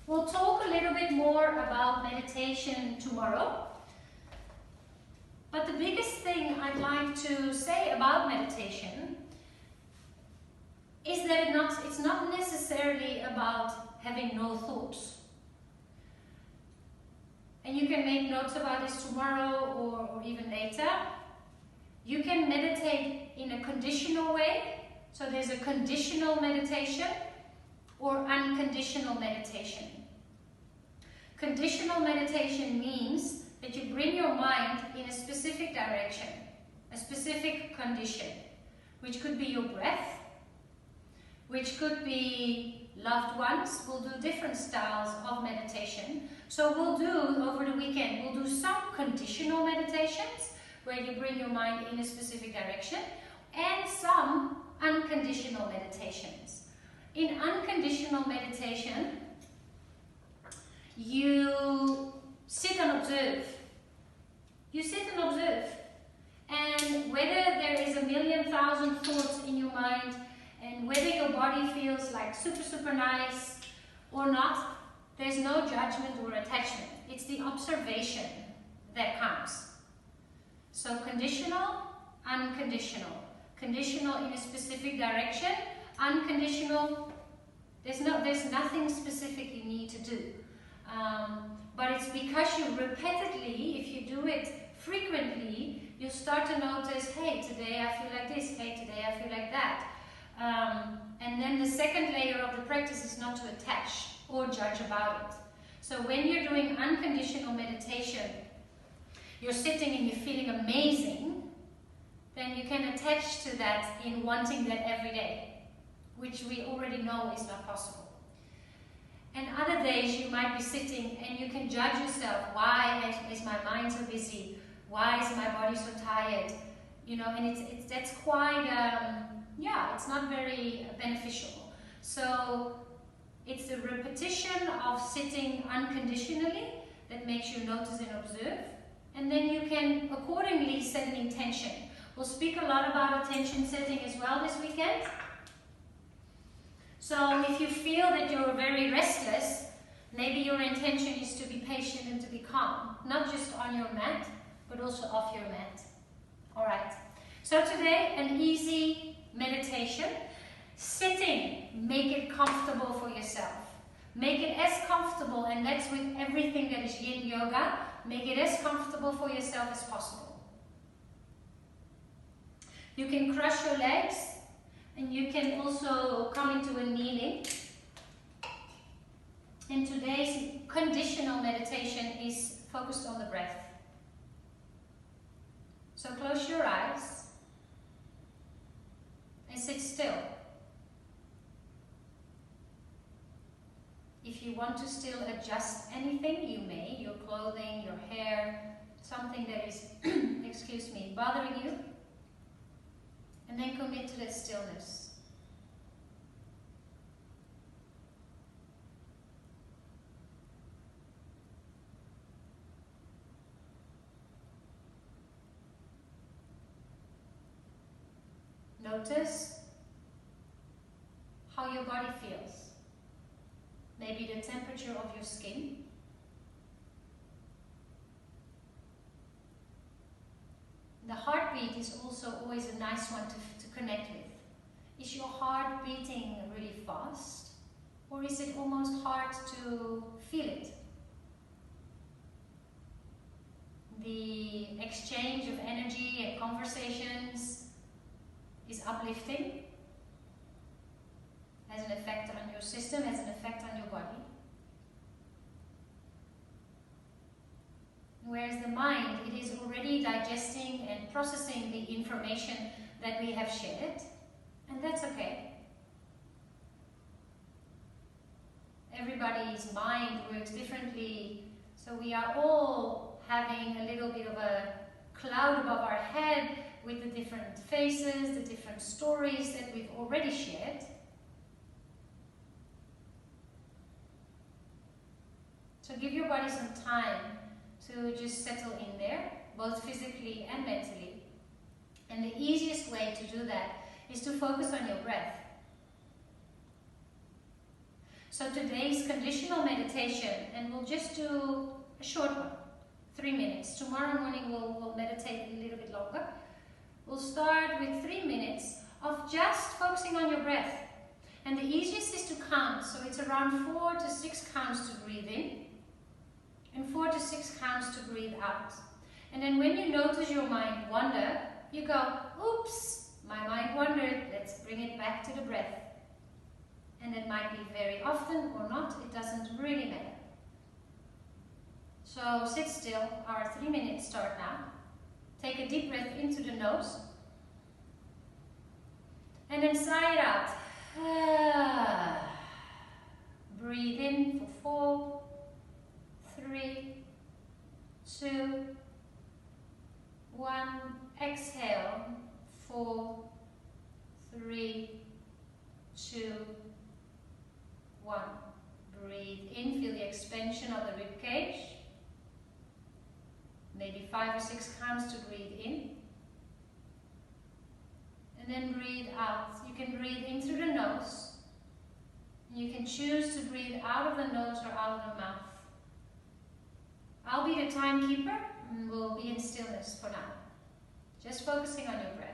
We'll talk a little bit more about meditation tomorrow. But the biggest thing I'd like to say about meditation is that it's not necessarily about having no thoughts. And you can make notes about this tomorrow or even later. You can meditate in a conditional way. So there's a conditional meditation or unconditional meditation. Conditional meditation means that you bring your mind in a specific direction, a specific condition, which could be your breath, which could be loved ones. We'll do different styles of meditation. So we'll do, over the weekend, we'll do some conditional meditations, where you bring your mind in a specific direction, and some unconditional meditations. In unconditional meditation, you sit and observe. You sit and observe. And whether there is 1,000,000 thoughts in your mind, and whether your body feels like super nice or not, there's no judgment or attachment. It's the observation that counts. So conditional, unconditional. Conditional in a specific direction, unconditional, there's nothing specific you need to do. But it's because you repeatedly, if you do it frequently, you start to notice, hey, today I feel like this, hey, today I feel like that. And then the second layer of the practice is not to attach or judge about it. So when you're doing unconditional meditation, you're sitting and you're feeling amazing, then you can attach to that in wanting that every day, which we already know is not possible. And other days you might be sitting and you can judge yourself. Why is my mind so busy? Why is my body so tired? You know, and that's quite, it's not very beneficial. So it's the repetition of sitting unconditionally that makes you notice and observe. And then you can accordingly set an intention. We'll speak a lot about attention setting as well this weekend. So if you feel that you're very restless, maybe your intention is to be patient and to be calm. Not just on your mat, but also off your mat. Alright, so today an easy meditation. Sitting, make it comfortable for yourself. Make it as comfortable, and that's with everything that is yin yoga, make it as comfortable for yourself as possible. You can cross your legs, and you can also come into a kneeling. And today's conditional meditation is focused on the breath. So close your eyes and sit still. If you want to still adjust anything, you may, your clothing, your hair, something that is, excuse me, bothering you. And then commit to that stillness. Notice how your body feels. Maybe the temperature of your skin. The heartbeat is also always a nice one to connect with. Is your heart beating really fast? Or is it almost hard to feel it? The exchange of energy and conversations is uplifting. Has an effect on your system, has an effect on your body. Whereas the mind, it is already digesting and processing the information that we have shared, and that's okay. Everybody's mind works differently, so we are all having a little bit of a cloud above our head with the different faces, the different stories that we've already shared. So give your body some time to just settle in there, both physically and mentally. And the easiest way to do that is to focus on your breath. So today's conditional meditation, and we'll just do a short one, 3 minutes. Tomorrow morning we'll meditate a little bit longer. We'll start with 3 minutes of just focusing on your breath. And the easiest is to count, so it's around 4 to 6 counts to breathe in, and 4 to 6 counts to breathe out. And then when you notice your mind wander, you go, oops, my mind wandered, let's bring it back to the breath. And it might be very often or not, it doesn't really matter. So sit still, our 3 minutes start now. Take a deep breath into the nose. And then sigh it out. Breathe in for 4, 3, 2, 1. Exhale. 4, 3, 2, 1. Breathe in, feel the expansion of the rib cage. Maybe 5 or 6 counts to breathe in. And then breathe out. You can breathe in through the nose. You can choose to breathe out of the nose or out of the mouth. I'll be the timekeeper and we'll be in stillness for now. Just focusing on your breath.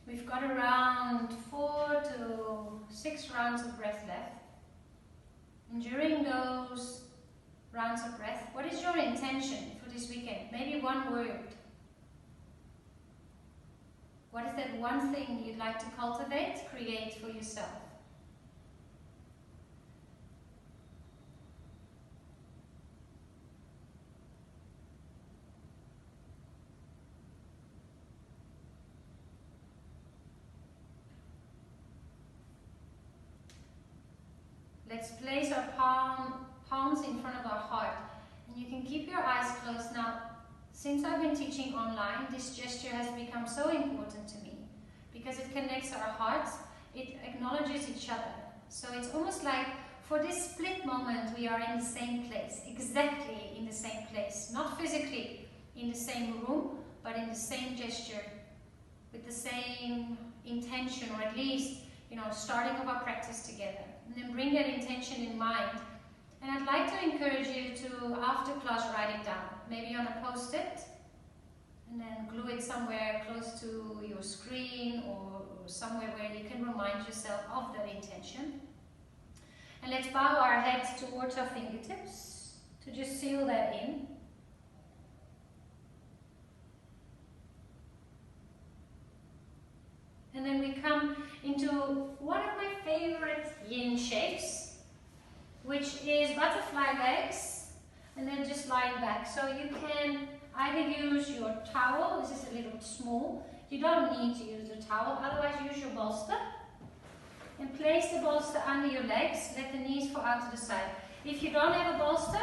We've got around 4 to 6 rounds of breath left. And during those rounds of breath, what is your intention for this weekend? Maybe one word. What is that one thing you'd like to cultivate, create for yourself? Let's place our palms in front of our heart. And you can keep your eyes closed now. Since I've been teaching online, this gesture has become so important to me because it connects our hearts, it acknowledges each other. So it's almost like for this split moment we are in the same place, exactly in the same place. Not physically in the same room, but in the same gesture, with the same intention, or at least, starting of our practice together. And then bring that intention in mind. And I'd like to encourage you to, after class, write it down. Maybe on a post-it, and then glue it somewhere close to your screen or somewhere where you can remind yourself of that intention. And let's bow our heads towards our fingertips to just seal that in. And then we come into one of my favorite yin shapes, which is butterfly legs, and then just lying back. So you can either use your towel, this is a little bit small, you don't need to use the towel, otherwise use your bolster. And place the bolster under your legs, let the knees fall out to the side. If you don't have a bolster,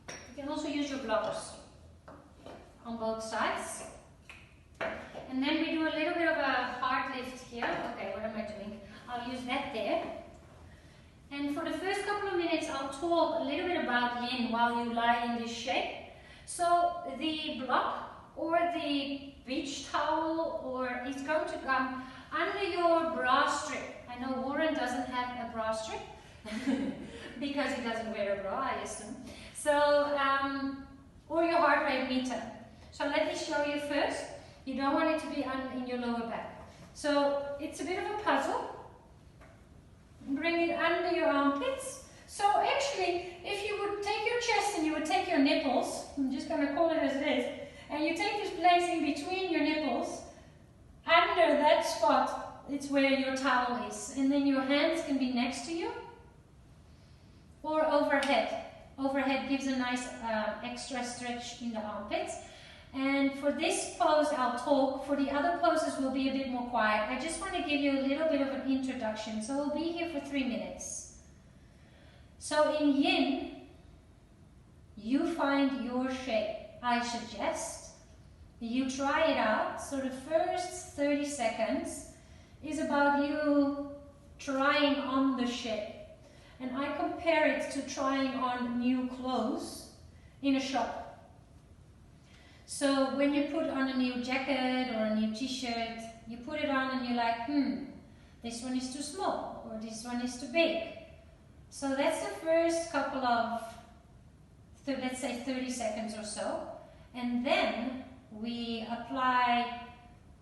you can also use your both sides. And then we do a little bit of a heart lift here. Okay, what am I doing? I'll use that there. And for the first couple of minutes, I'll talk a little bit about yin while you lie in this shape. So the block or the beach towel or it's going to come under your bra strip. I know Warren doesn't have a bra strip because he doesn't wear a bra, I assume. So, or your heart rate meter. So let me show you first. You don't want it to be in your lower back. So it's a bit of a puzzle. Bring it under your armpits. So actually, if you would take your chest and you would take your nipples, I'm just going to call it as it is, and you take this place in between your nipples, under that spot, it's where your towel is. And then your hands can be next to you or overhead. Overhead gives a nice extra stretch in the armpits. And for this pose I'll talk, for the other poses will be a bit more quiet. I just want to give you a little bit of an introduction, so we'll be here for 3 minutes. So in yin, you find your shape. I suggest you try it out. So the first 30 seconds is about you trying on the shape. And I compare it to trying on new clothes in a shop. So when you put on a new jacket or a new t-shirt, you put it on and you're like, this one is too small or this one is too big. So that's the first couple of, let's say 30 seconds or so. And then we apply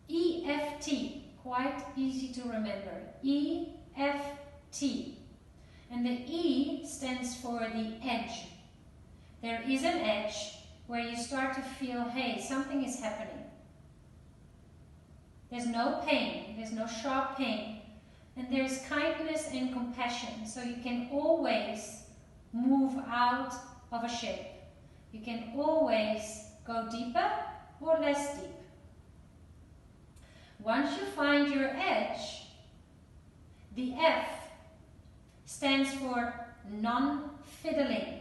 EFT, quite easy to remember, EFT. And the E stands for the edge. There is an edge where you start to feel, hey, something is happening. There's no pain, there's no sharp pain, and there's kindness and compassion, so you can always move out of a shape. You can always go deeper or less deep. Once you find your edge, the F stands for non-fiddling.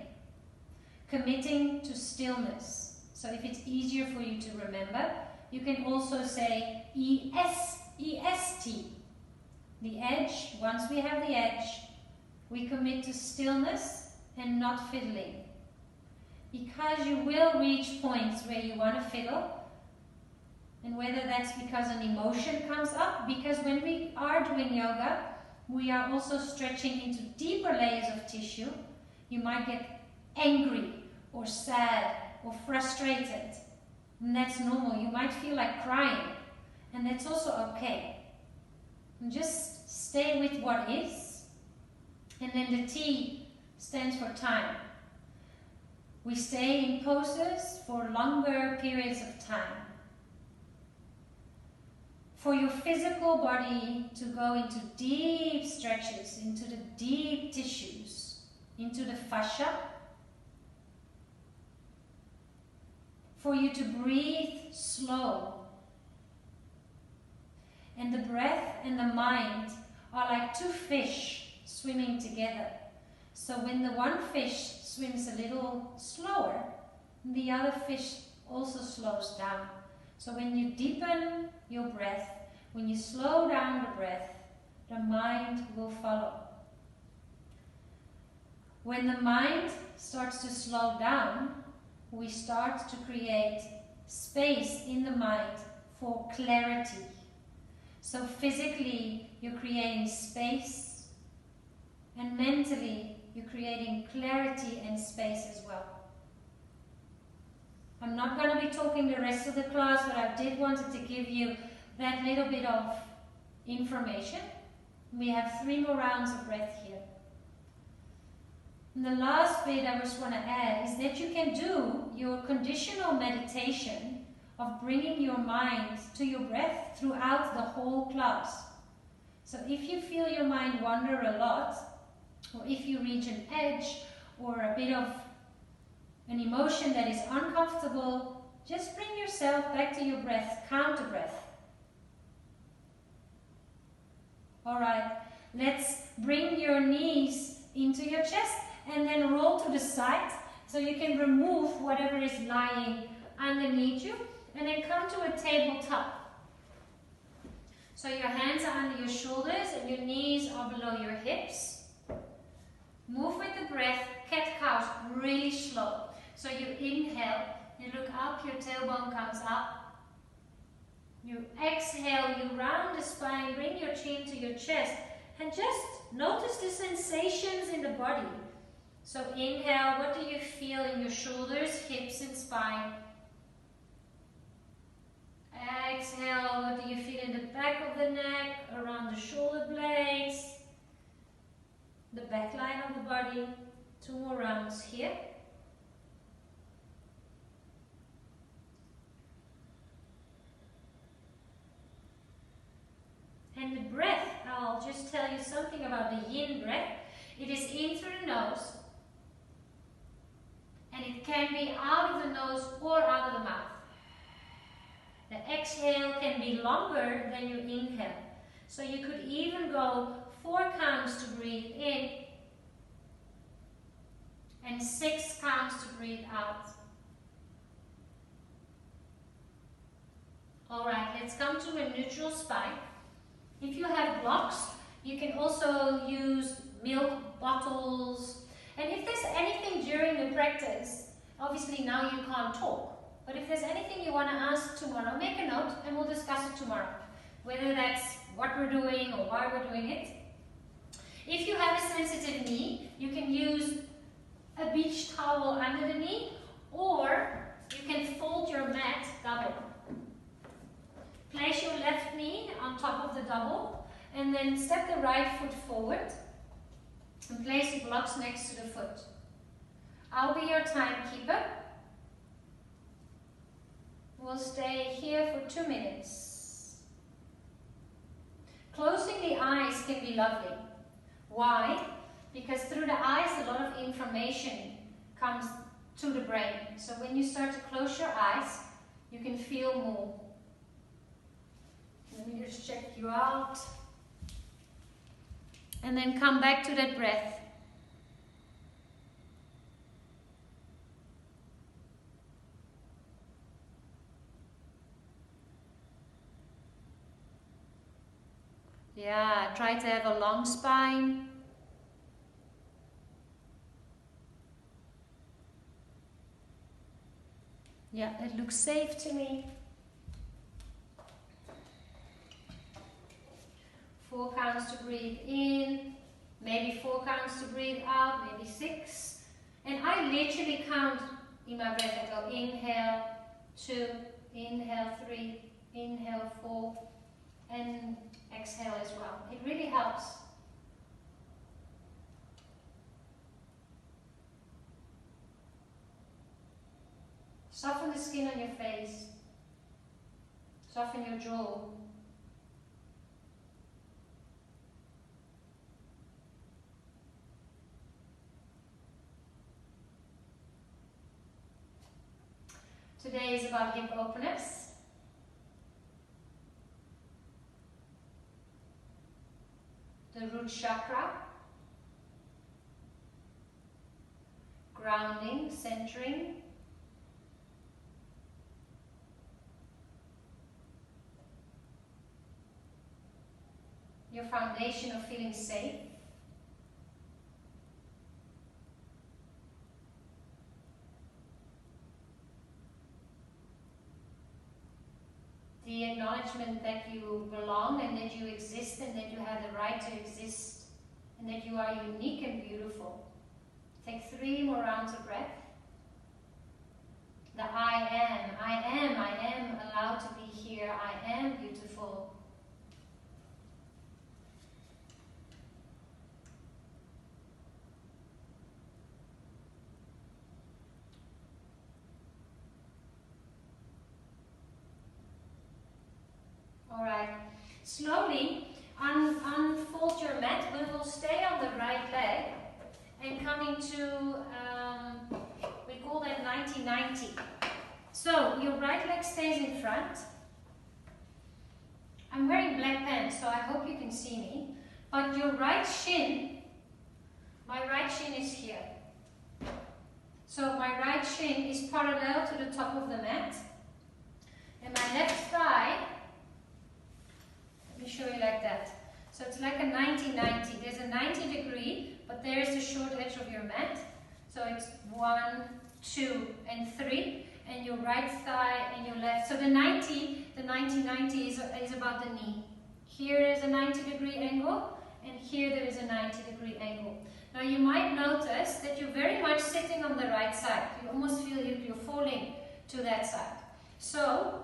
Committing to stillness. So if it's easier for you to remember, you can also say EST. The edge, once we have the edge, we commit to stillness and not fiddling. Because you will reach points where you want to fiddle, and whether that's because an emotion comes up, because when we are doing yoga, we are also stretching into deeper layers of tissue. You might get angry or sad or frustrated, and that's normal. You might feel like crying, and that's also okay. And just stay with what is. And then the T stands for time. We stay in poses for longer periods of time. For your physical body to go into deep stretches, into the deep tissues, into the fascia. For you to breathe slow. And the breath and the mind are like two fish swimming together. So when the one fish swims a little slower, the other fish also slows down. So when you deepen your breath, when you slow down the breath, the mind will follow. When the mind starts to slow down, we start to create space in the mind for clarity. So physically, you're creating space, and mentally, you're creating clarity and space as well. I'm not going to be talking the rest of the class, but I did wanted to give you that little bit of information. We have 3 more rounds of breath here. And the last bit I just want to add is that you can do your conditional meditation of bringing your mind to your breath throughout the whole class. So if you feel your mind wander a lot, or if you reach an edge or a bit of an emotion that is uncomfortable, just bring yourself back to your breath, count a breath. Alright, let's bring your knees into your chest and then roll to the side so you can remove whatever is lying underneath you. and then come to a tabletop. So your hands are under your shoulders and your knees are below your hips. Move with the breath, cat-cow, really slow. So you inhale, you look up, your tailbone comes up. You exhale, you round the spine, bring your chin to your chest, and just notice the sensations in the body. So inhale, what do you feel in your shoulders, hips and spine? Exhale, what do you feel in the back of the neck, around the shoulder blades, the back line of the body? 2 more rounds here. And the breath, I'll just tell you something about the yin breath. It is in through the nose, and it can be out of the nose or out of the mouth. The exhale can be longer than your inhale. So you could even go 4 counts to breathe in and 6 counts to breathe out. Alright, let's come to a neutral spine. If you have blocks, you can also use milk bottles. And if there's anything during the practice, obviously now you can't talk. But if there's anything you want to ask tomorrow, make a note and we'll discuss it tomorrow. Whether that's what we're doing or why we're doing it. If you have a sensitive knee, you can use a beach towel under the knee, or you can fold your mat double. Place your left knee on top of the double, and then step the right foot forward and place the blocks next to the foot. I'll be your timekeeper. We'll stay here for 2 minutes. Closing the eyes can be lovely. Why? Because through the eyes a lot of information comes to the brain. So when you start to close your eyes, you can feel more. Let me just check you out. And then come back to that breath. Yeah, try to have a long spine. Yeah, it looks safe to me. 4 counts to breathe in, maybe 4 counts to breathe out, maybe 6. And I literally count in my breath. I go inhale 2, inhale 3, inhale 4, and exhale as well. It really helps. Soften the skin on your face. Soften your jaw. Today is about hip openers. The root chakra. Grounding, centering. Your foundation of feeling safe. The acknowledgement that you belong and that you exist and that you have the right to exist and that you are unique and beautiful. Take 3 more rounds of breath. The I am allowed to be here, I am beautiful. Alright, slowly unfold your mat, but we'll stay on the right leg and coming to, we call that 90-90. So your right leg stays in front. I'm wearing black pants, so I hope you can see me. But your right shin, my right shin is here. So my right shin is parallel to the top of the mat. And my left thigh, let me show you like that. So it's like a 90-90. There's a 90 degree, but there's the short edge of your mat. So it's 1, 2, and 3, and your right thigh and your left. So the 90-90 is about the knee. Here is a 90 degree angle, and here there is a 90 degree angle. Now you might notice that you're very much sitting on the right side. You almost feel you're falling to that side. So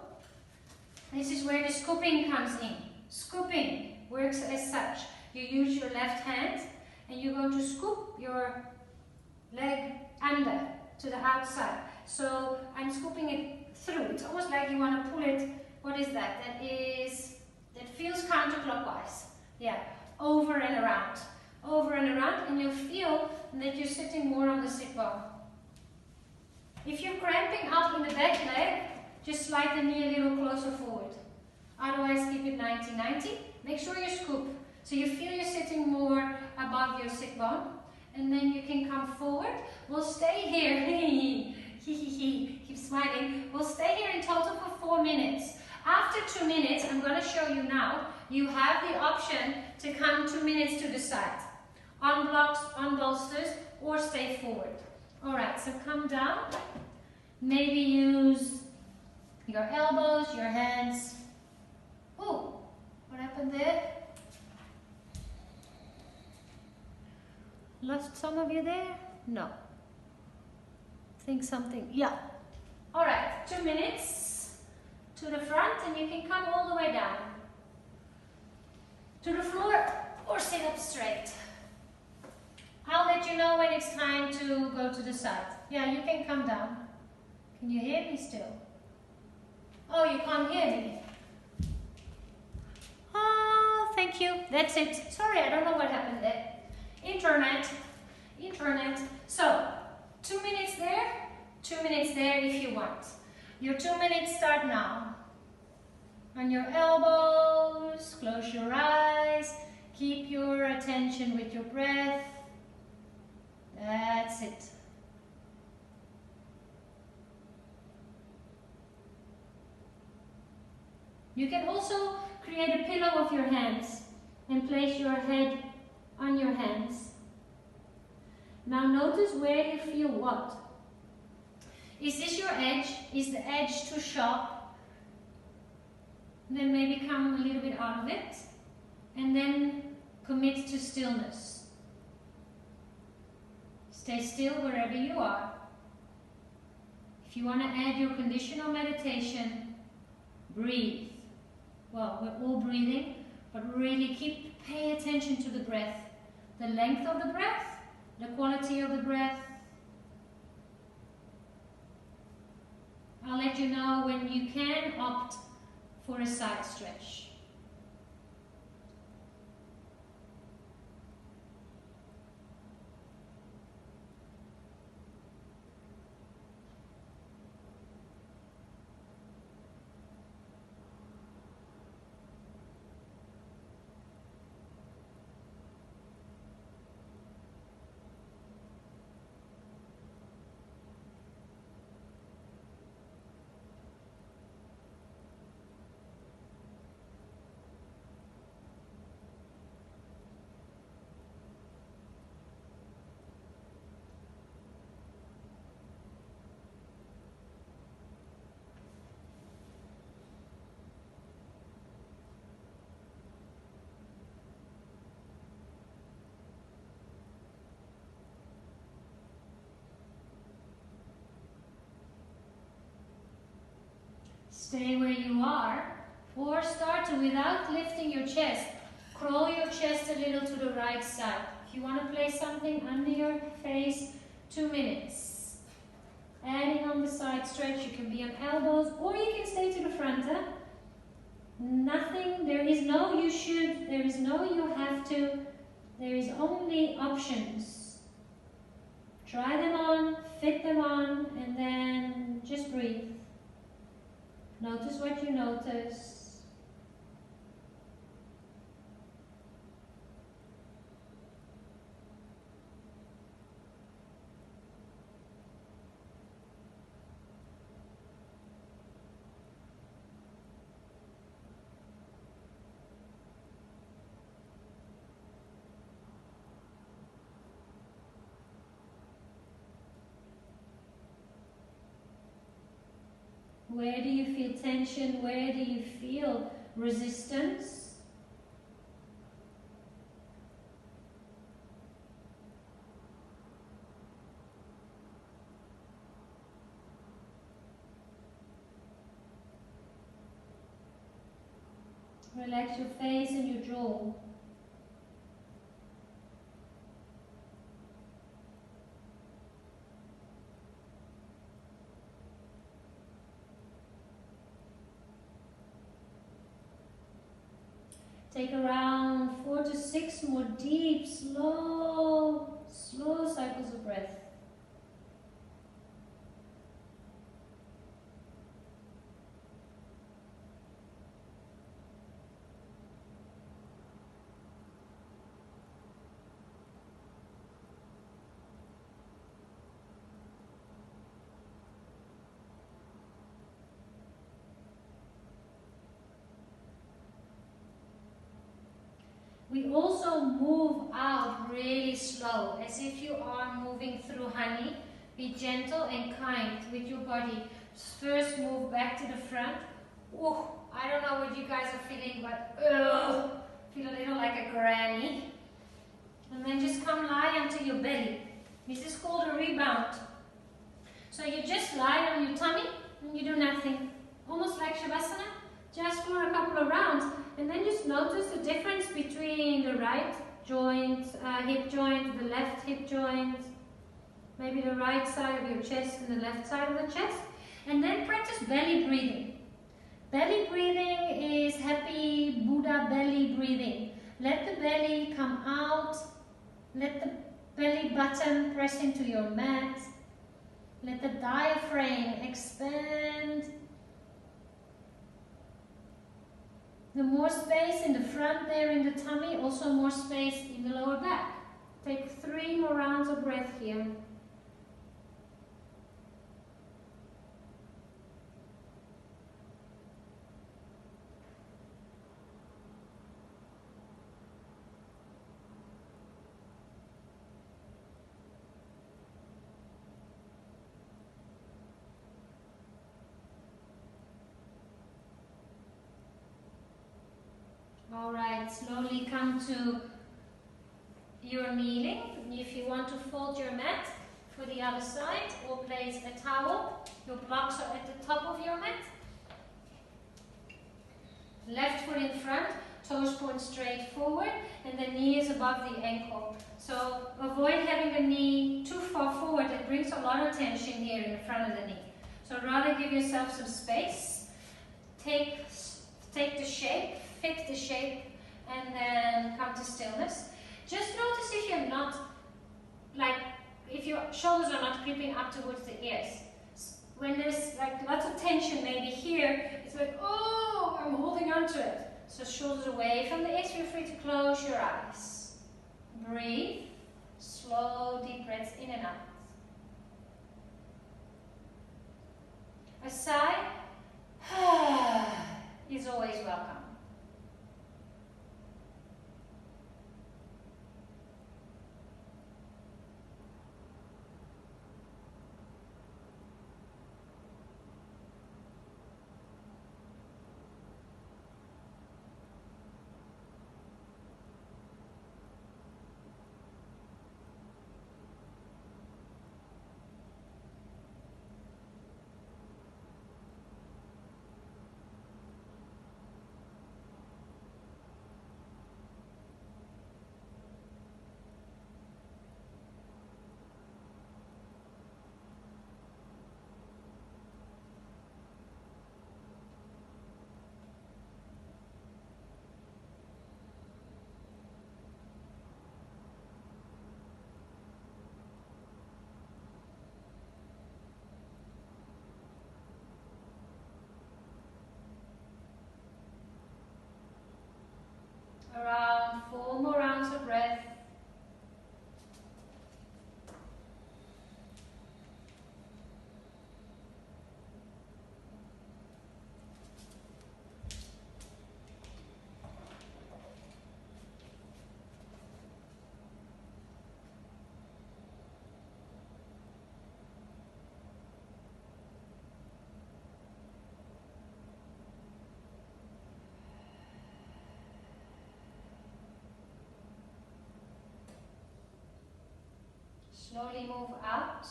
this is where the scooping comes in. Scooping works as such. You use your left hand and you're going to scoop your leg under to the outside. So I'm scooping it through. It's almost like you want to pull it. What is that? That feels counterclockwise. Yeah, over and around. Over and around, and you'll feel that you're sitting more on the sit bone. If you're cramping up in the back leg, just slide the knee a little closer forward. Otherwise, keep it 90-90. Make sure you scoop, so you feel you're sitting more above your sit bone, and then you can come forward. We'll stay here. Keep smiling. We'll stay here in total for 4 minutes. After 2 minutes, I'm going to show you now, you have the option to come 2 minutes to the side. On blocks, on bolsters, or stay forward. Alright, so come down. Maybe use your elbows, your hands. Oh, what happened there? Lost some of you there? No. Think something, yeah. Alright, 2 minutes to the front, and you can come all the way down. To the floor, or sit up straight. I'll let you know when it's time to go to the side. Yeah, you can come down. Can you hear me still? Oh, you can't hear me. Oh, thank you. That's it. Sorry, I don't know what happened there. Internet. So, 2 minutes there, 2 minutes there if you want. Your 2 minutes start now. On your elbows, close your eyes, keep your attention with your breath. That's it. You can also create a pillow of your hands and place your head on your hands. Now notice where you feel what. Is this your edge? Is the edge too sharp? Then maybe come a little bit out of it, and then commit to stillness. Stay still wherever you are. If you want to add your conditional meditation, breathe. Well, we're all breathing, but really pay attention to the breath. The length of the breath, the quality of the breath. I'll let you know when you can opt for a side stretch. Stay where you are, or start to, without lifting your chest, crawl your chest a little to the right side. If you want to place something under your face, 2 minutes. Adding on the side stretch, you can be on elbows, or you can stay to the front. Nothing, there is no you should, there is no you have to, there is only options. Try them on, fit them on, and then just breathe. Notice what you notice. Where do you feel tension? Where do you feel resistance? Relax your face and your jaw. Take around 4 to 6 more deep, slow cycles of breath. We also move out really slow, as if you are moving through honey. Be gentle and kind with your body. First move back to the front. Ooh, I don't know what you guys are feeling, but feel a little like a granny. And then just come lie onto your belly. This is called a rebound. So you just lie on your tummy and you do nothing. Almost like Shavasana, just for a couple of rounds. And then just notice the difference between the right joint, hip joint, the left hip joint, maybe the right side of your chest and the left side of the chest. And then practice belly breathing. Belly breathing is happy Buddha belly breathing. Let the belly come out. Let the belly button press into your mat. Let the diaphragm expand. The more space in the front there in the tummy, also more space in the lower back. Take 3 more rounds of breath here. Alright, slowly come to your kneeling. If you want to fold your mat for the other side or place a towel, your blocks are at the top of your mat. Left foot in front, toes point straight forward, and the knee is above the ankle. So avoid having the knee too far forward. It brings a lot of tension here in the front of the knee. So rather give yourself some space. Take the shape. Fix the shape and then come to stillness. Just notice if you're not, like, if your shoulders are not creeping up towards the ears. When there's like lots of tension maybe here, it's like, oh, I'm holding on to it. So shoulders away from the ears, feel free to close your eyes. Breathe, slow deep breaths in and out. A sigh is always welcome. Slowly move out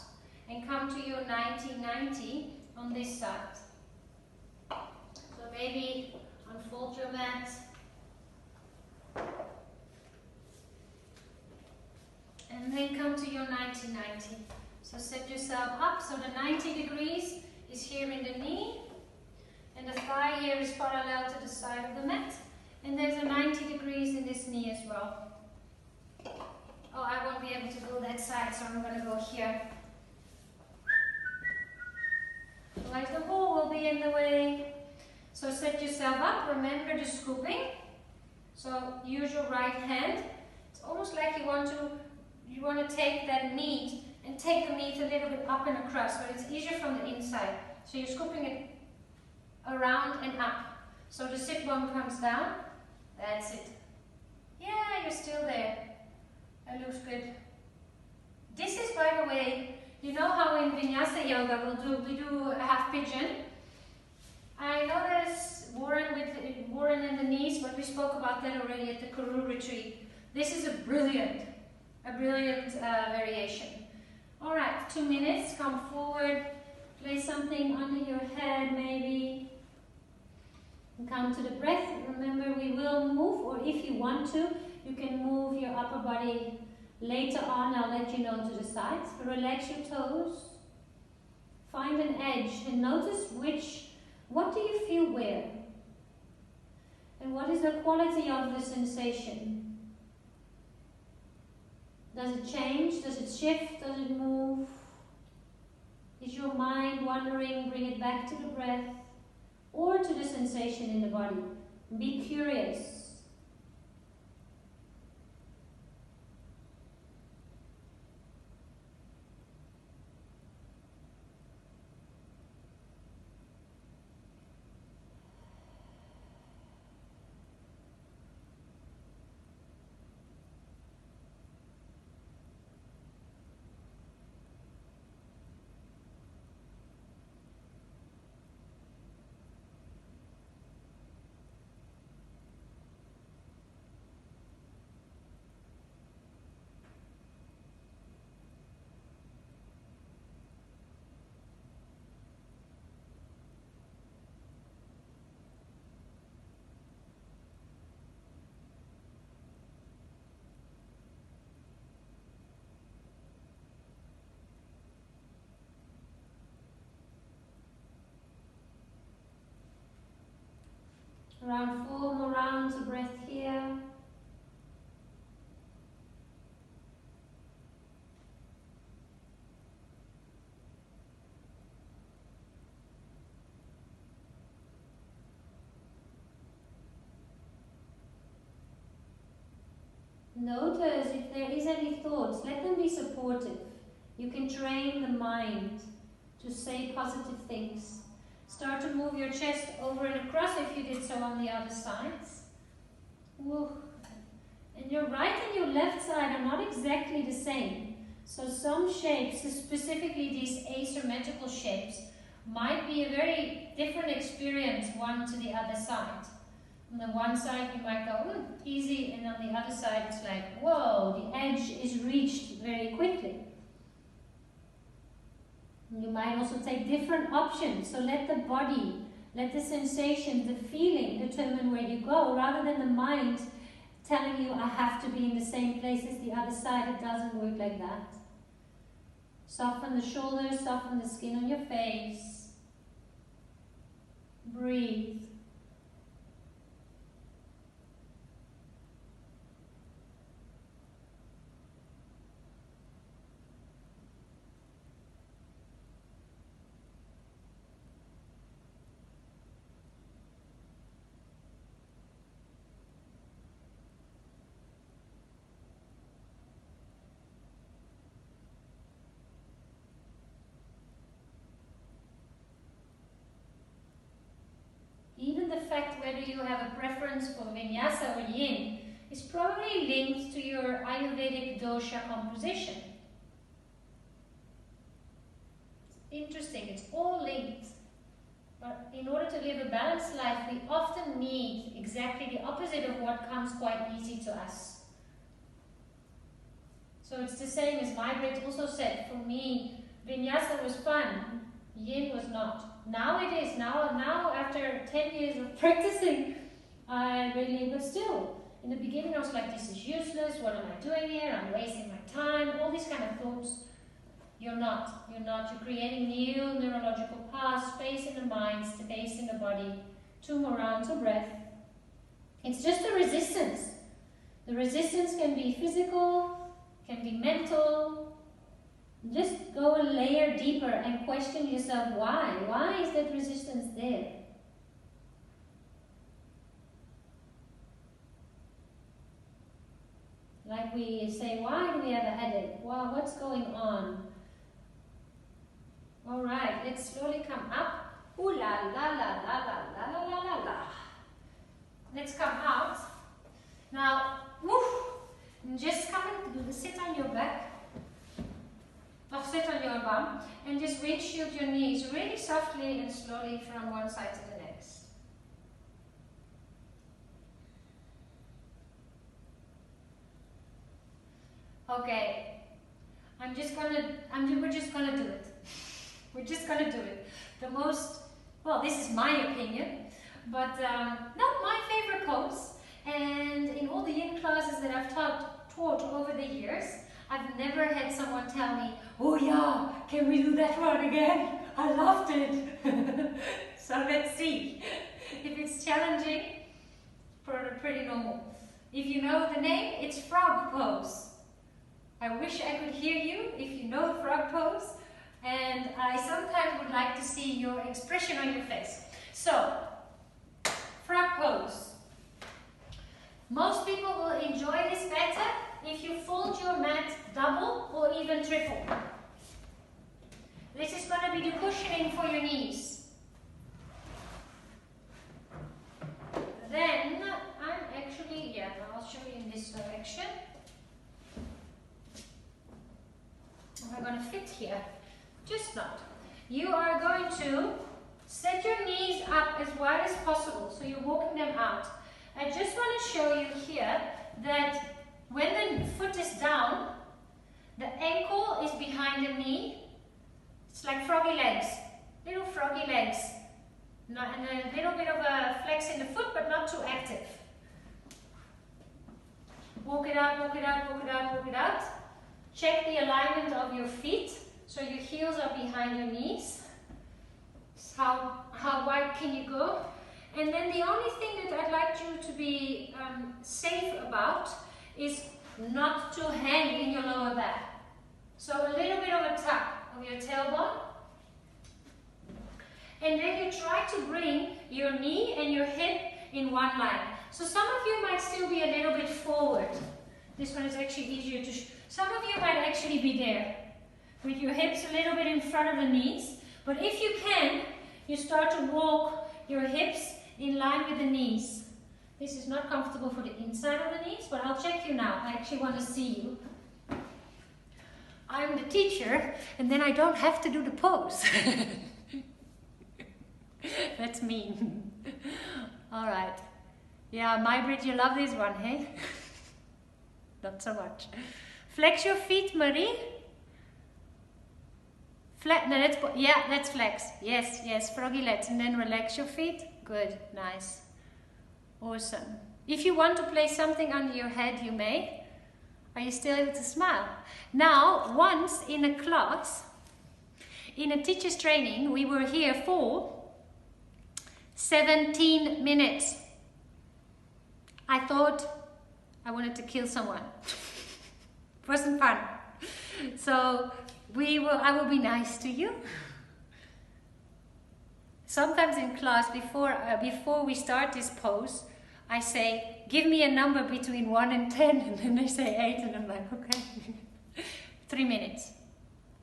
and come to your 90-90 on this side. So maybe unfold your mat. And then come to your 90-90. So set yourself up. So the 90 degrees is here in the knee. And the thigh here is parallel to the side of the mat. And there's a 90 degrees in this knee as well. Oh, I won't be able to go that side, so I'm going to go here. Otherwise the ball will be in the way. So set yourself up. Remember the scooping. So use your right hand. It's almost like you want to take that meat and take the meat a little bit up and across, but it's easier from the inside. So you're scooping it around and up. So the sit bone comes down. That's it. Yeah, you're still there. That looks good. This is, by the way, you know how in Vinyasa Yoga we do a half pigeon. I know there's Warren in the knees, but we spoke about that already at the Karoo retreat. This is a brilliant variation. All right, 2 minutes. Come forward. Place something under your head, maybe. And come to the breath. Remember, we will move, or if you want to, you can move your upper body later on. I'll let you know to the sides. But relax your toes. Find an edge and notice what do you feel where? And what is the quality of the sensation? Does it change? Does it shift? Does it move? Is your mind wandering? Bring it back to the breath or to the sensation in the body. Be curious. Around 4 more rounds of breath here. Notice if there is any thoughts, let them be supportive. You can train the mind to say positive things. Start to move your chest over and across if you did so on the other sides. Woo. And your right and your left side are not exactly the same. So some shapes, specifically these asymmetrical shapes, might be a very different experience one to the other side. On the one side you might go, easy, and on the other side it's like, whoa, the edge is reached very quickly. You might also take different options, so let the body, let the sensation, the feeling determine where you go, rather than the mind telling you, I have to be in the same place as the other side. It doesn't work like that. Soften the shoulders, soften the skin on your face. Breathe. Even the fact whether you have a preference for Vinyasa or Yin is probably linked to your Ayurvedic dosha composition. It's interesting, it's all linked. But in order to live a balanced life, we often need exactly the opposite of what comes quite easy to us. So it's the same as Margaret also said. For me, Vinyasa was fun. Yin was not. Now it is. Now after 10 years of practicing, I really, but still, in the beginning I was like, this is useless. What am I doing here? I'm wasting my time. All these kind of thoughts. You're not. You're creating new neurological paths, space in the mind, space in the body. 2 more rounds of breath. It's just a resistance. The resistance can be physical, can be mental. Just go a layer deeper and question yourself why. Why is that resistance there? Like we say, why do we have a headache? Wow, what's going on? All right, let's slowly come up. Ooh la la la la la la la la la. Let's come out. Now, woof, just come and sit on your back. Or sit on your bum and just windshield your knees really softly and slowly from one side to the next. Okay, we're just gonna do it. We're just gonna do it. The most, well, this is my opinion, but not my favorite pose. And in all the yin classes that I've taught over the years, I've never had someone tell me, oh yeah, can we do that one again? I loved it. So let's see. If it's challenging, pretty normal. If you know the name, it's frog pose. I wish I could hear you if you know the frog pose. And I sometimes would like to see your expression on your face. So, frog pose. Most people will enjoy this better if you fold your mat double or even triple. This is going to be the cushioning for your knees. Then, I'll show you in this direction. We're going to fit here. Just not. You are going to set your knees up as wide as possible, so you're walking them out. I just want to show you here that when the foot is down, the ankle is behind the knee. It's like froggy legs, little froggy legs. And a little bit of a flex in the foot, but not too active. Walk it out, walk it out, walk it out, walk it out. Check the alignment of your feet. So your heels are behind your knees. How wide can you go? And then the only thing that I'd like you to be safe about is not to hang in your lower back. So a little bit of a tuck of your tailbone. And then you try to bring your knee and your hip in one line. So some of you might still be a little bit forward. This one is actually easier to some of you might actually be there, with your hips a little bit in front of the knees. But if you can, you start to walk your hips in line with the knees. This is not comfortable for the inside of the knees, but I'll check you now. I actually want to see you. I'm the teacher, and then I don't have to do the pose. That's mean. All right. Yeah, Maybrit, you love this one, hey? Not so much. Flex your feet, Marie. Let's flex. Yes, froggy legs. And then relax your feet. Good, nice. Awesome. If you want to place something under your head, you may. Are you still able to smile? Now, once in a class, in a teacher's training, we were here for 17 minutes. I thought I wanted to kill someone. Wasn't fun. So I will be nice to you. Sometimes in class, before we start this pose, I say, give me a number between 1 and 10, and then they say 8, and I'm like, okay. 3 minutes.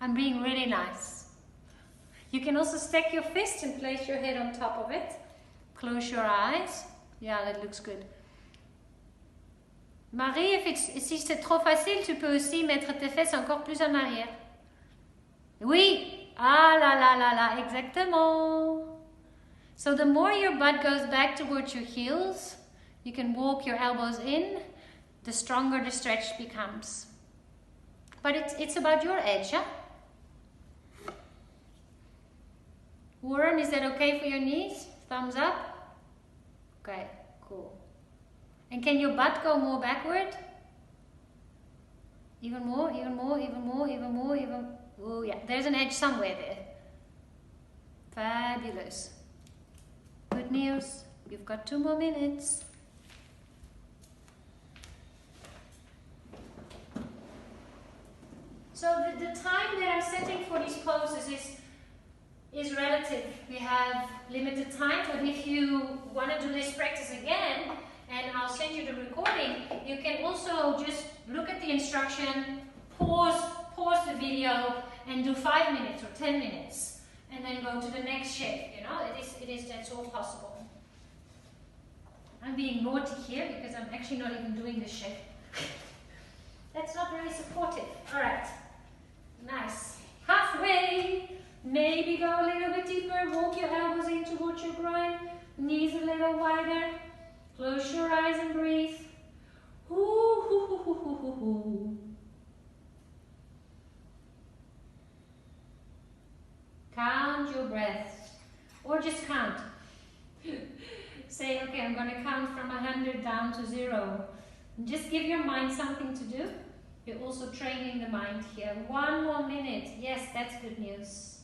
I'm being really nice. You can also stack your fists and place your head on top of it. Close your eyes. Yeah, that looks good. Marie, si c'est trop facile, tu peux aussi mettre tes fesses encore plus en arrière. Oui, ah là là là là, exactement. So the more your butt goes back towards your heels, you can walk your elbows in, the stronger the stretch becomes. But it's about your edge, yeah? Warren, is that okay for your knees? Thumbs up? Okay, cool. And can your butt go more backward? Even more, even more, even more, even more, even... Oh yeah, there's an edge somewhere there. Fabulous. Good news, you've got 2 more minutes. So the time that I'm setting for these poses is relative. We have limited time, but if you want to do this practice again, and I'll send you the recording, you can also just look at the instruction, pause the video, and do 5 minutes or 10 minutes, and then go to the next shape. You know, that's all possible. I'm being naughty here because I'm actually not even doing this shape. That's not very supportive. All right, nice. Halfway. Maybe go a little bit deeper. Walk your elbows in towards your groin. Knees a little wider. Close your eyes and breathe. Ooh, hoo, hoo, hoo, hoo, hoo, hoo. Count your breaths. Or just count. Say, okay, I'm going to count from 100 down to 0. And just give your mind something to do. You're also training the mind here. 1 more minute. Yes, that's good news.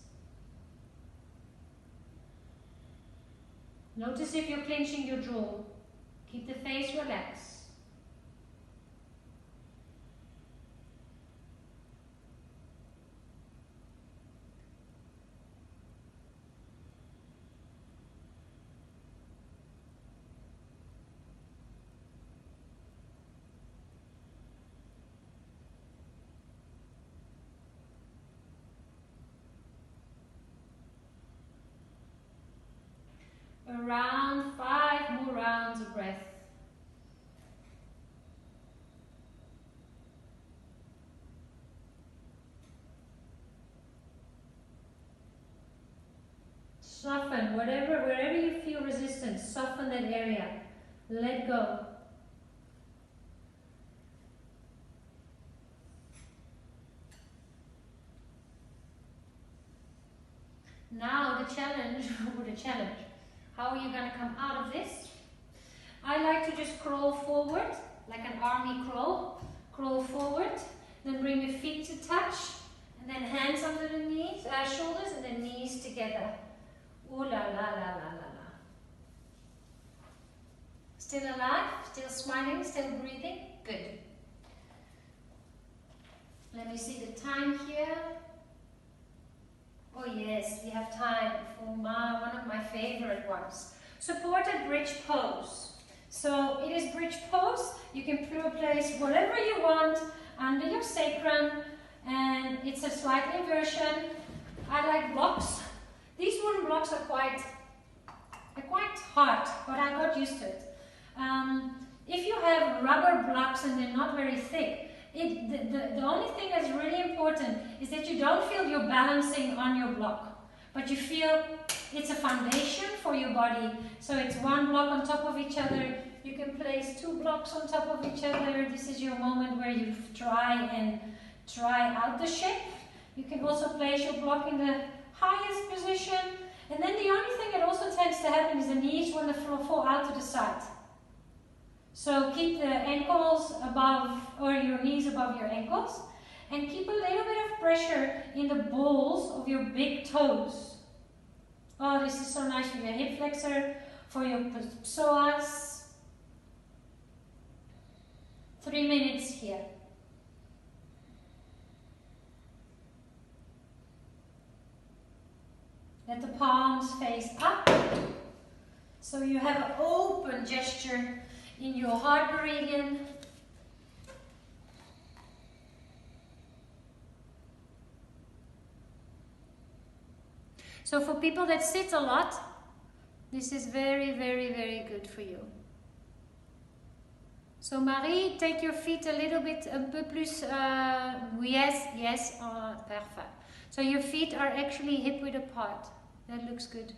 Notice if you're clenching your jaw. Keep the face relaxed. Around 5 more rounds of breath. Soften wherever you feel resistance, soften that area. Let go. Now the challenge, how are you going to come out of this? I like to just crawl forward, like an army crawl. Crawl forward, then bring your feet to touch, and then hands under the knees, shoulders, and then knees together. Ooh la la la la la la. Still alive, still smiling, still breathing? Good. Let me see the time here. Oh yes, we have time for one of my favorite ones. Supported bridge pose. So it is bridge pose. You can place whatever you want under your sacrum, and it's a slight inversion. I like blocks. These wooden blocks are quite hard, but I got used to it. If you have rubber blocks and they're not very thick, the only thing that's really important is that you don't feel you're balancing on your block, but you feel it's a foundation for your body. So it's one block on top of each other. You can place 2 blocks on top of each other. This is your moment where you try out the shape. You can also place your block in the highest position. And then the only thing that also tends to happen is the knees want to fall out to the side. So keep the ankles above, or your knees above your ankles, and keep a little bit of pressure in the balls of your big toes. Oh, this is so nice for your hip flexor, for your psoas. 3 minutes here. Let the palms face up. So you have an open gesture in your heart meridian. So for people that sit a lot, this is very, very, very good for you. So Marie, take your feet a little bit, un peu plus, yes, perfect. So your feet are actually hip width apart. That looks good.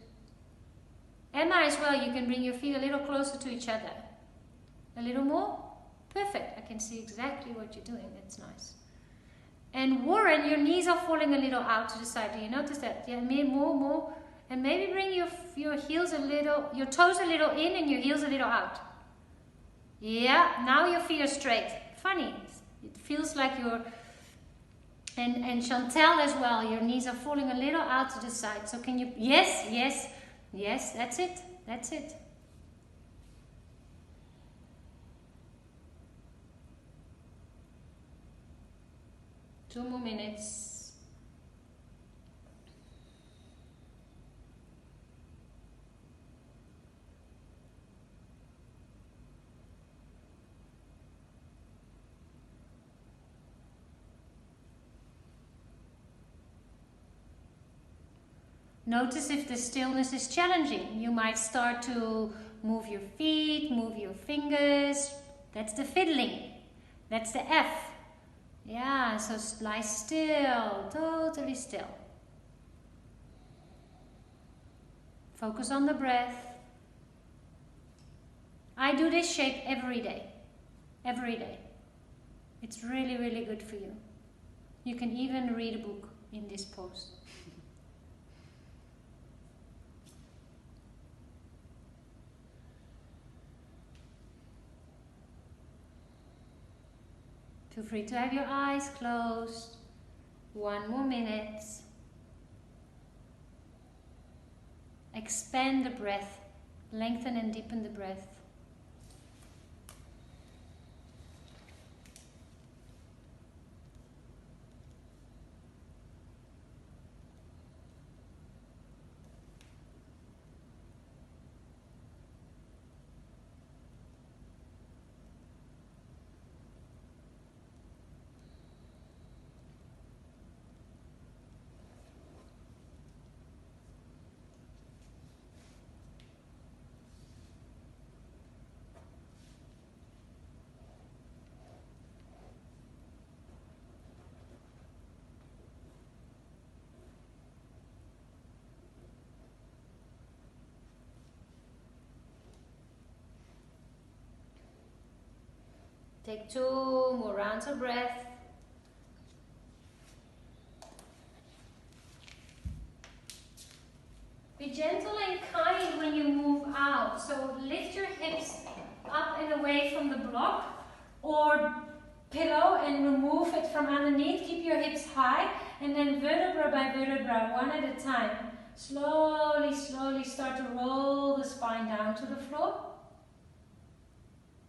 Emma as well, you can bring your feet a little closer to each other. A little more? Perfect. I can see exactly what you're doing. That's nice. And Warren, your knees are falling a little out to the side. Do you notice that? Yeah, more. And maybe bring your heels a little, your toes a little in and your heels a little out. Yeah, now your feet are straight. Funny. It feels like you're, and Chantel as well, your knees are falling a little out to the side. So can you, yes, that's it. That's it. Two more minutes. Notice if the stillness is challenging. You might start to move your feet, move your fingers. That's the fiddling. That's the F. Yeah, so lie still, totally still. Focus on the breath. I do this shape every day. Every day. It's really, really good for you. You can even read a book in this pose. Feel free to have your eyes closed. 1 more minute. Expand the breath. Lengthen and deepen the breath. Take 2 more rounds of breath. Be gentle and kind when you move out. So lift your hips up and away from the block or pillow and remove it from underneath. Keep your hips high and then vertebra by vertebra, one at a time. Slowly, slowly start to roll the spine down to the floor.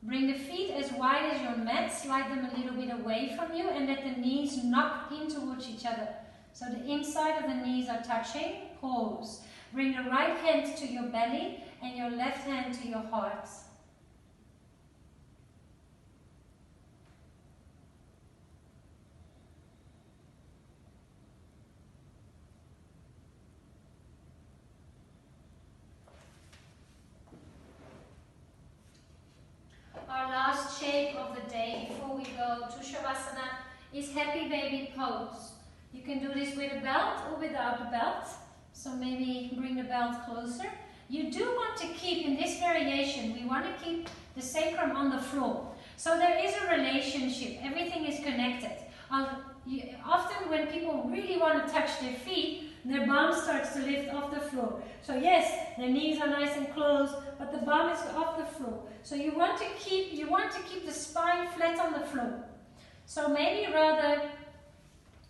Bring the feet as wide as your mat, slide them a little bit away from you and let the knees knock in towards each other. So the inside of the knees are touching. Pause. Bring the right hand to your belly and your left hand to your heart. Our last shape of the day before we go to Shavasana is Happy Baby Pose. You can do this with a belt or without a belt. So maybe bring the belt closer. You do want to keep, in this variation, we want to keep the sacrum on the floor. So there is a relationship. Everything is connected. Often when people really want to touch their feet, their bum starts to lift off the floor. So yes, their knees are nice and closed, but the bum is off the floor. So you want to keep the spine flat on the floor. So maybe rather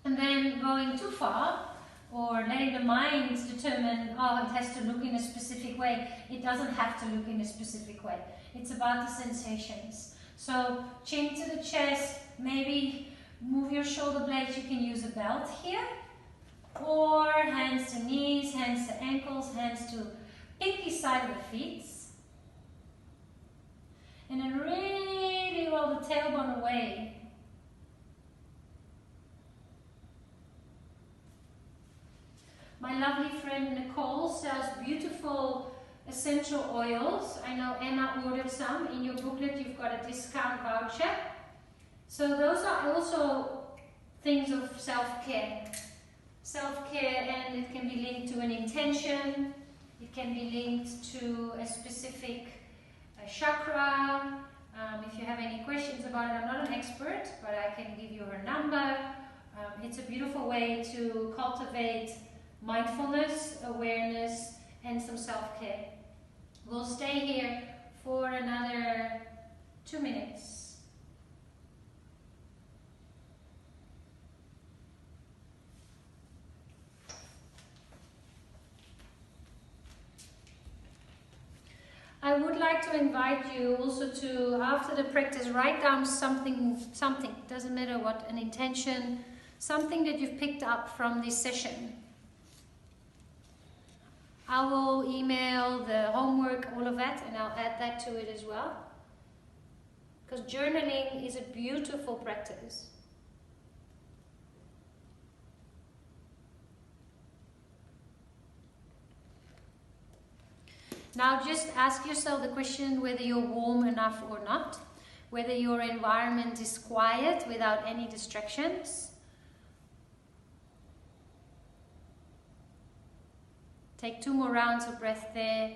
than going too far or letting the mind determine, oh, it has to look in a specific way. It doesn't have to look in a specific way. It's about the sensations. So chin to the chest, maybe move your shoulder blades. You can use a belt here. Or hands to knees, hands to ankles, hands to pinky side of the feet. And then really roll the tailbone away. My lovely friend Nicole sells beautiful essential oils. I know Emma ordered some. In your booklet you've got a discount voucher. So those are also things of self-care. Self-care, and it can be linked to an intention. It can be linked to a specific chakra. If you have any questions about it, I'm not an expert, but I can give you her number. It's a beautiful way to cultivate mindfulness, awareness, and some self-care. We'll stay here for another 2 minutes. I would like to invite you also to, after the practice, write down something, doesn't matter what, an intention, something that you've picked up from this session. I will email the homework, all of that, and I'll add that to it as well. Because journaling is a beautiful practice. Now just ask yourself the question whether you're warm enough or not, whether your environment is quiet without any distractions. Take 2 more rounds of breath there.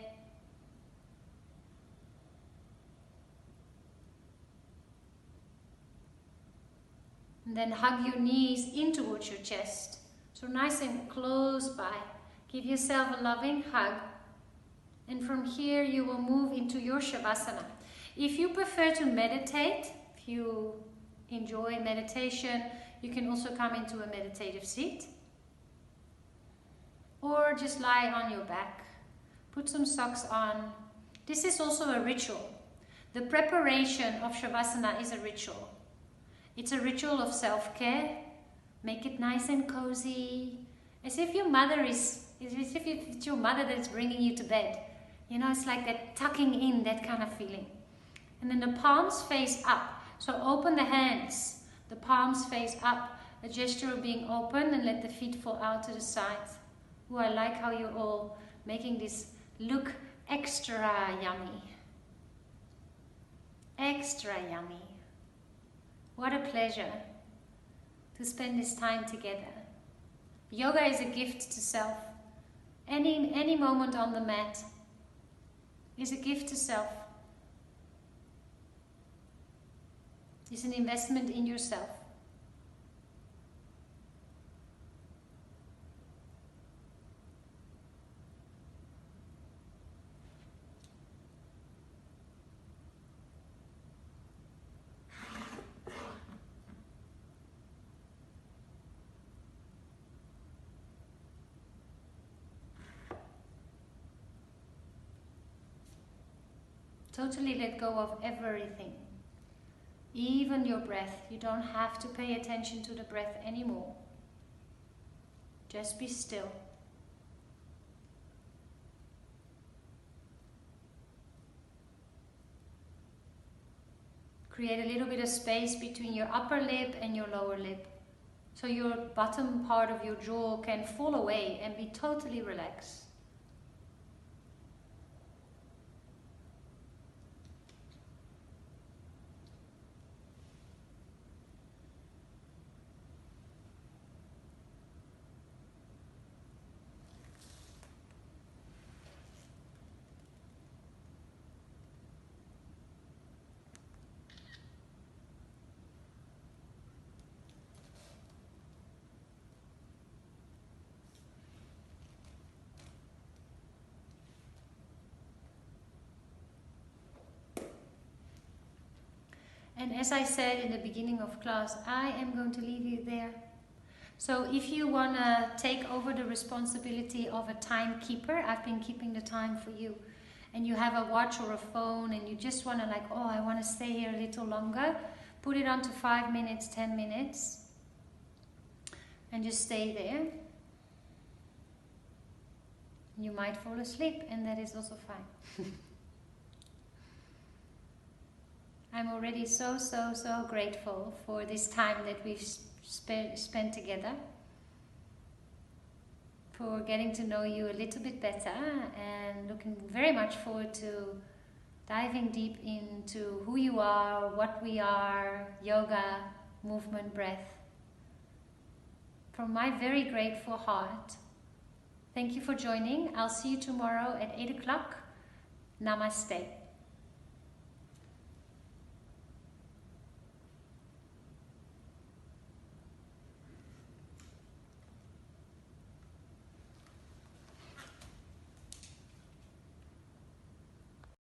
And then hug your knees in towards your chest. So nice and close by. Give yourself a loving hug. And from here you will move into your Shavasana. If you prefer to meditate, if you enjoy meditation, you can also come into a meditative seat. Or just lie on your back. Put some socks on. This is also a ritual. The preparation of Shavasana is a ritual. It's a ritual of self-care. Make it nice and cozy. As if your mother is, as if it's your mother that is bringing you to bed. You know, it's like that tucking in, that kind of feeling. And then the palms face up. So open the hands. The palms face up. A gesture of being open, and let the feet fall out to the side. Ooh, I like how you're all making this look extra yummy. Extra yummy. What a pleasure to spend this time together. Yoga is a gift to self. Any moment on the mat is a gift to self. It's an investment in yourself. Totally let go of everything, even your breath. You don't have to pay attention to the breath anymore. Just be still. Create a little bit of space between your upper lip and your lower lip, so your bottom part of your jaw can fall away and be totally relaxed. And as I said in the beginning of class, I am going to leave you there. So if you want to take over the responsibility of a timekeeper, I've been keeping the time for you, and you have a watch or a phone and you just want to like, oh, I want to stay here a little longer, put it on to 5 minutes, 10 minutes, and just stay there. You might fall asleep, and that is also fine. I'm already so grateful for this time that we've spent together, for getting to know you a little bit better, and looking very much forward to diving deep into who you are, what we are, yoga, movement, breath. From my very grateful heart, thank you for joining. I'll see you tomorrow at 8 o'clock. Namaste.